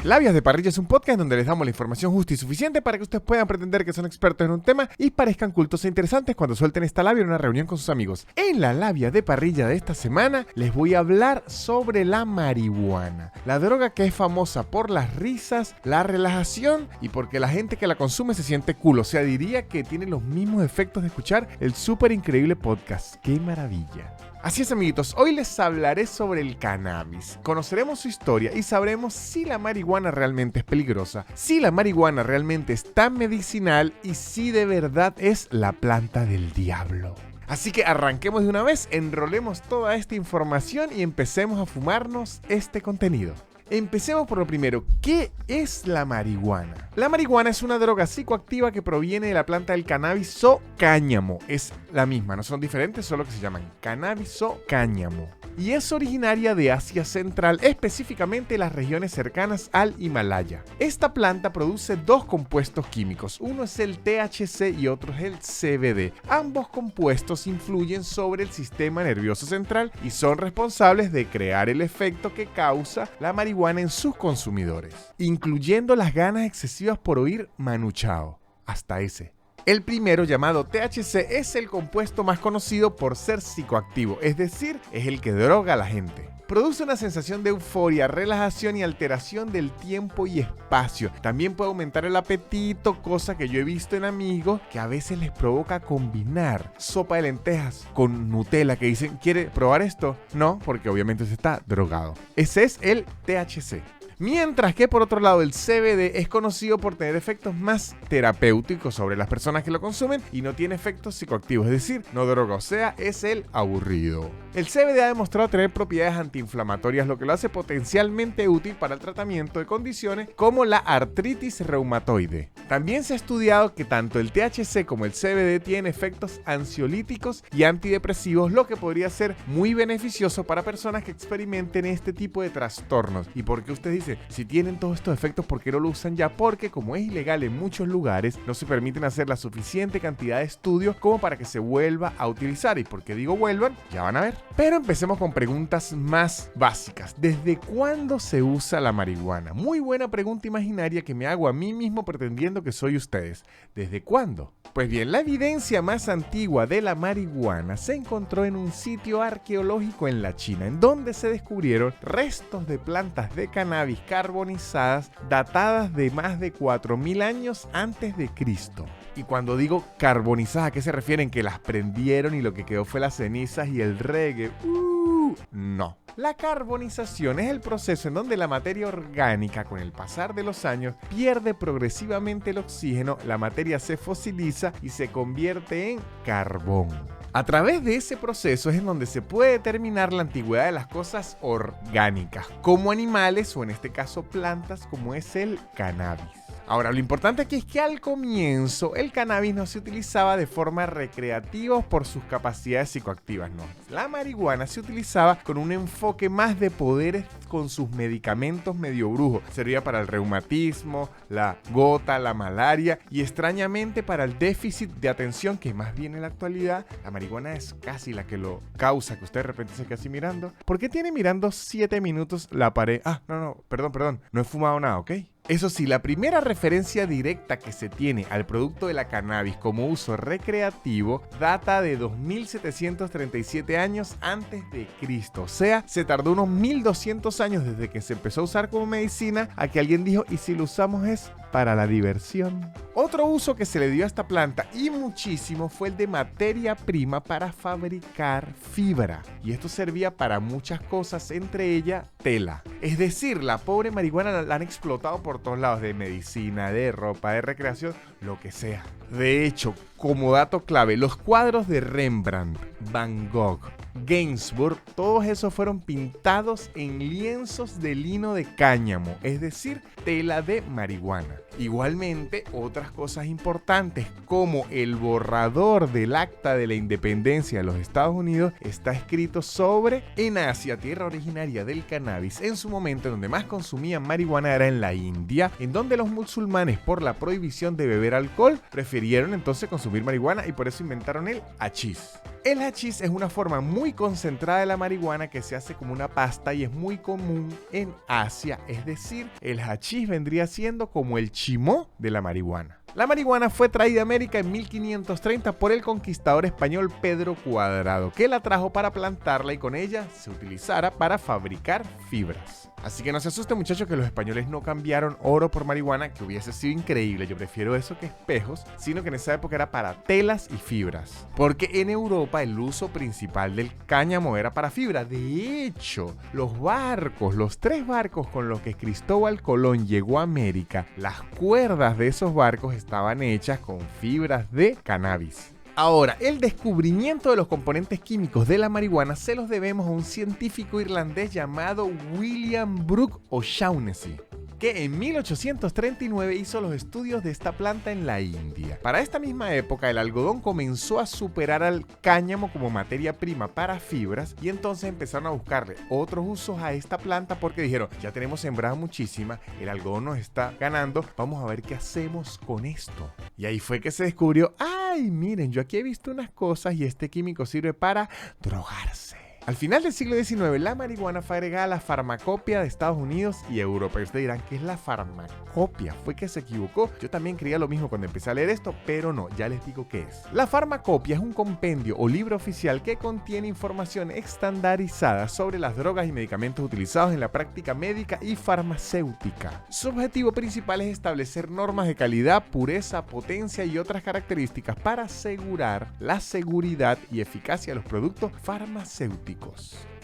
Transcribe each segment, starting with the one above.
Labias de Parrilla es un podcast donde les damos la información justa y suficiente para que ustedes puedan pretender que son expertos en un tema y parezcan cultos e interesantes cuando suelten esta labia en una reunión con sus amigos. En la Labia de Parrilla de esta semana les voy a hablar sobre la marihuana, la droga que es famosa por las risas, la relajación y porque la gente que la consume se siente cool. O sea, diría que tiene los mismos efectos de escuchar el súper increíble podcast. ¡Qué maravilla! Así es, amiguitos, hoy les hablaré sobre el cannabis. Conoceremos su historia y sabremos si la marihuana realmente es peligrosa, si la marihuana realmente es tan medicinal y si de verdad es la planta del diablo. Así que arranquemos de una vez, enrolemos toda esta información y empecemos a fumarnos este contenido. Empecemos por lo primero, ¿qué es la marihuana? La marihuana es una droga psicoactiva que proviene de la planta del cannabis o cáñamo. Es la misma, no son diferentes, solo que se llaman cannabis o cáñamo. Y es originaria de Asia Central, específicamente las regiones cercanas al Himalaya. Esta planta produce dos compuestos químicos, uno es el THC y otro es el CBD. Ambos compuestos influyen sobre el sistema nervioso central y son responsables de crear el efecto que causa la marihuana en sus consumidores, incluyendo las ganas excesivas por oír Manu Chao, hasta ese. El primero, llamado THC, es el compuesto más conocido por ser psicoactivo, es decir, es el que droga a la gente. Produce una sensación de euforia, relajación y alteración del tiempo y espacio. También puede aumentar el apetito, cosa que yo he visto en amigos que a veces les provoca combinar sopa de lentejas con Nutella, que dicen, ¿quiere probar esto? No, porque obviamente se está drogado. Ese es el THC. Mientras que por otro lado el CBD es conocido por tener efectos más terapéuticos sobre las personas que lo consumen y no tiene efectos psicoactivos, es decir, no droga, o sea, es el aburrido. El CBD ha demostrado tener propiedades antiinflamatorias, lo que lo hace potencialmente útil para el tratamiento de condiciones como la artritis reumatoide. También se ha estudiado que tanto el THC como el CBD tienen efectos ansiolíticos y antidepresivos, lo que podría ser muy beneficioso para personas que experimenten este tipo de trastornos. ¿Y por qué ustedes dicen? Si tienen todos estos efectos, ¿por qué no lo usan ya? Porque como es ilegal en muchos lugares, no se permiten hacer la suficiente cantidad de estudios como para que se vuelva a utilizar. Y porque digo vuelvan, ya van a ver. Pero empecemos con preguntas más básicas. ¿Desde cuándo se usa la marihuana? Muy buena pregunta imaginaria que me hago a mí mismo pretendiendo que soy ustedes. ¿Desde cuándo? Pues bien, la evidencia más antigua de la marihuana se encontró en un sitio arqueológico en la China, en donde se descubrieron restos de plantas de cannabis carbonizadas datadas de más de 4000 años antes de Cristo. Y cuando digo carbonizadas, ¿a qué se refieren? ¿Que las prendieron y lo que quedó fue las cenizas y el reggae? No. La carbonización es el proceso en donde la materia orgánica, con el pasar de los años, pierde progresivamente el oxígeno, la materia se fosiliza y se convierte en carbón. A través de ese proceso es en donde se puede determinar la antigüedad de las cosas orgánicas, como animales o en este caso plantas, como es el cannabis. Ahora, lo importante aquí es que al comienzo el cannabis no se utilizaba de forma recreativa por sus capacidades psicoactivas, no. La marihuana se utilizaba con un enfoque más de poderes con sus medicamentos medio brujos. Servía para el reumatismo, la gota, la malaria y extrañamente para el déficit de atención, que más bien en la actualidad la marihuana es casi la que lo causa, que usted de repente se quede así mirando. ¿Por qué tiene mirando 7 minutos la pared? Perdón, no he fumado nada, ¿ok? Eso sí, la primera referencia directa que se tiene al producto de la cannabis como uso recreativo data de 2737 años antes de Cristo. O sea, se tardó unos 1200 años desde que se empezó a usar como medicina a que alguien dijo, ¿y si lo usamos es para la diversión? Otro uso que se le dio a esta planta y muchísimo fue el de materia prima para fabricar fibra. Y esto servía para muchas cosas, entre ellas tela. Es decir, la pobre marihuana la han explotado por todos lados, de medicina, de ropa, de recreación, lo que sea. De hecho, como dato clave, los cuadros de Rembrandt, Van Gogh, Gainsbourg, todos esos fueron pintados en lienzos de lino de cáñamo, es decir, tela de marihuana. Igualmente, otras cosas importantes como el borrador del Acta de la Independencia de los Estados Unidos está escrito sobre en Asia, tierra originaria del cannabis. En su momento, donde más consumían marihuana era en la India, en donde los musulmanes, por la prohibición de beber alcohol, prefirieron entonces consumir marihuana y por eso inventaron el hachís. El hachís es una forma muy concentrada de la marihuana que se hace como una pasta y es muy común en Asia, es decir, el hachís vendría siendo como el chimó de la marihuana. La marihuana fue traída a América en 1530 por el conquistador español Pedro Cuadrado, que la trajo para plantarla y con ella se utilizara para fabricar fibras. Así que no se asusten, muchachos, que los españoles no cambiaron oro por marihuana, que hubiese sido increíble, yo prefiero eso que espejos, sino que en esa época era para telas y fibras. Porque en Europa el uso principal del cáñamo era para fibra. De hecho, los 3 barcos con los que Cristóbal Colón llegó a América, las cuerdas de esos barcos estaban hechas con fibras de cannabis. Ahora, el descubrimiento de los componentes químicos de la marihuana se los debemos a un científico irlandés llamado William Brooke O'Shaughnessy, que en 1839 hizo los estudios de esta planta en la India. Para esta misma época, el algodón comenzó a superar al cáñamo como materia prima para fibras y entonces empezaron a buscarle otros usos a esta planta porque dijeron, ya tenemos sembrada muchísima, el algodón nos está ganando, vamos a ver qué hacemos con esto. Y ahí fue que se descubrió, ay, miren, yo aquí he visto unas cosas y este químico sirve para drogarse. Al final del siglo XIX, la marihuana fue agregada a la farmacopea de Estados Unidos y Europa. Y ustedes dirán, ¿qué es la farmacopea? Fue que se equivocó. Yo también creía lo mismo cuando empecé a leer esto, pero no, ya les digo qué es. La farmacopea es un compendio o libro oficial que contiene información estandarizada sobre las drogas y medicamentos utilizados en la práctica médica y farmacéutica. Su objetivo principal es establecer normas de calidad, pureza, potencia y otras características para asegurar la seguridad y eficacia de los productos farmacéuticos.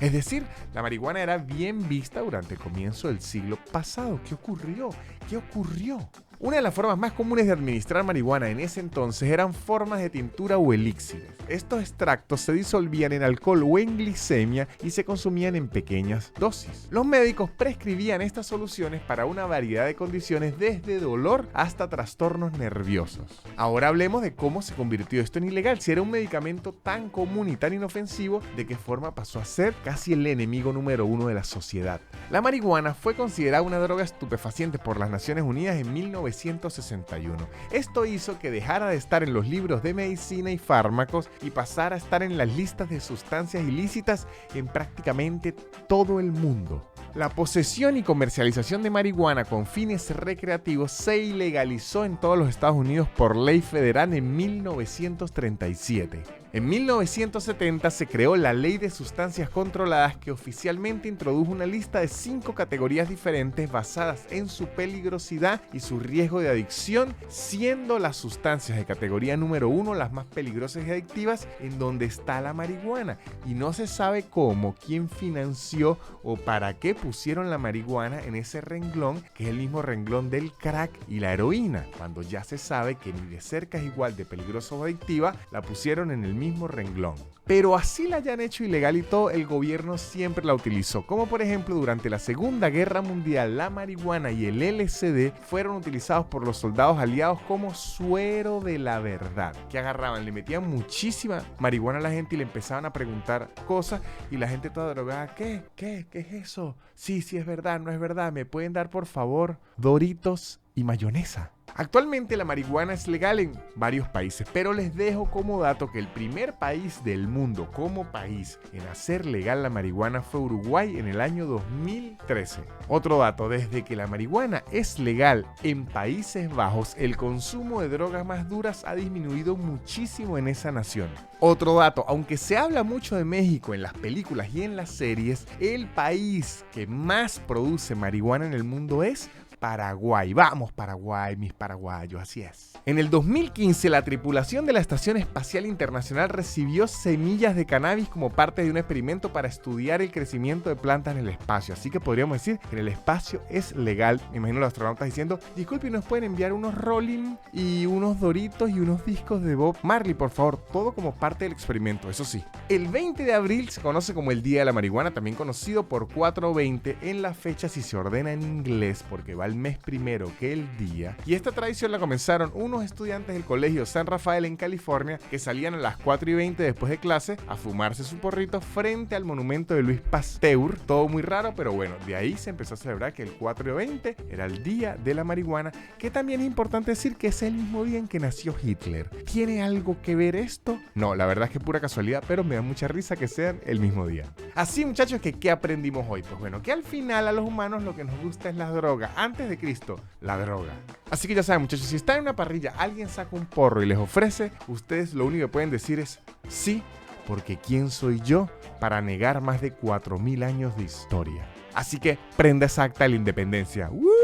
Es decir, la marihuana era bien vista durante el comienzo del siglo pasado. ¿Qué ocurrió? ¿Qué ocurrió? Una de las formas más comunes de administrar marihuana en ese entonces eran formas de tintura o elixires. Estos extractos se disolvían en alcohol o en glicemia y se consumían en pequeñas dosis. Los médicos prescribían estas soluciones para una variedad de condiciones desde dolor hasta trastornos nerviosos. Ahora hablemos de cómo se convirtió esto en ilegal. Si era un medicamento tan común y tan inofensivo, ¿de qué forma pasó a ser casi el enemigo número 1 de la sociedad? La marihuana fue considerada una droga estupefaciente por las Naciones Unidas en 1961. Esto hizo que dejara de estar en los libros de medicina y fármacos y pasara a estar en las listas de sustancias ilícitas en prácticamente todo el mundo. La posesión y comercialización de marihuana con fines recreativos se ilegalizó en todos los Estados Unidos por ley federal en 1937. En 1970 se creó la Ley de Sustancias Controladas, que oficialmente introdujo una lista de 5 categorías diferentes basadas en su peligrosidad y su riesgo de adicción, siendo las sustancias de categoría número 1 las más peligrosas y adictivas, en donde está la marihuana. Y no se sabe cómo, quién financió o para qué pusieron la marihuana en ese renglón, que es el mismo renglón del crack y la heroína, cuando ya se sabe que ni de cerca es igual de peligrosa o adictiva, la pusieron en el mismo renglón. Pero así la hayan hecho ilegal y todo, el gobierno siempre la utilizó, como por ejemplo durante la Segunda Guerra Mundial, la marihuana y el LSD fueron utilizados por los soldados aliados como suero de la verdad, que agarraban, le metían muchísima marihuana a la gente y le empezaban a preguntar cosas y la gente toda drogada, ¿qué es eso? Sí, es verdad, no es verdad, ¿me pueden dar por favor Doritos y mayonesa? Actualmente la marihuana es legal en varios países, pero les dejo como dato que el primer país del mundo como país en hacer legal la marihuana fue Uruguay en el año 2013. Otro dato, desde que la marihuana es legal en Países Bajos, el consumo de drogas más duras ha disminuido muchísimo en esa nación. Otro dato, aunque se habla mucho de México en las películas y en las series, el país que más produce marihuana en el mundo es Paraguay. Vamos Paraguay, mis paraguayos, así es. En el 2015, la tripulación de la Estación Espacial Internacional recibió semillas de cannabis como parte de un experimento para estudiar el crecimiento de plantas en el espacio. Así que podríamos decir que en el espacio es legal. Me imagino los astronautas diciendo, disculpen, ¿nos pueden enviar unos Rolling y unos Doritos y unos discos de Bob Marley, por favor? Todo como parte del experimento, eso sí. El 20 de abril se conoce como el Día de la Marihuana, también conocido por 420 en la fecha si se ordena en inglés, porque vale al mes primero que el día, y esta tradición la comenzaron unos estudiantes del colegio San Rafael en California que salían a las 4:20 después de clase a fumarse su porrito frente al monumento de Luis Pasteur. Todo muy raro, pero bueno, de ahí se empezó a celebrar que el 4/20 era el día de la marihuana, que también es importante decir que es el mismo día en que nació Hitler. ¿Tiene algo que ver esto? No, la verdad es que pura casualidad, pero me da mucha risa que sean el mismo día. Así, muchachos, ¿qué aprendimos hoy? Pues bueno, que al final a los humanos lo que nos gusta es la droga. Antes de Cristo, la droga. Así que ya saben, muchachos, si están en una parrilla, alguien saca un porro y les ofrece, ustedes lo único que pueden decir es sí, porque ¿quién soy yo para negar más de 4000 años de historia? Así que prenda esa acta de la independencia. ¡Woo!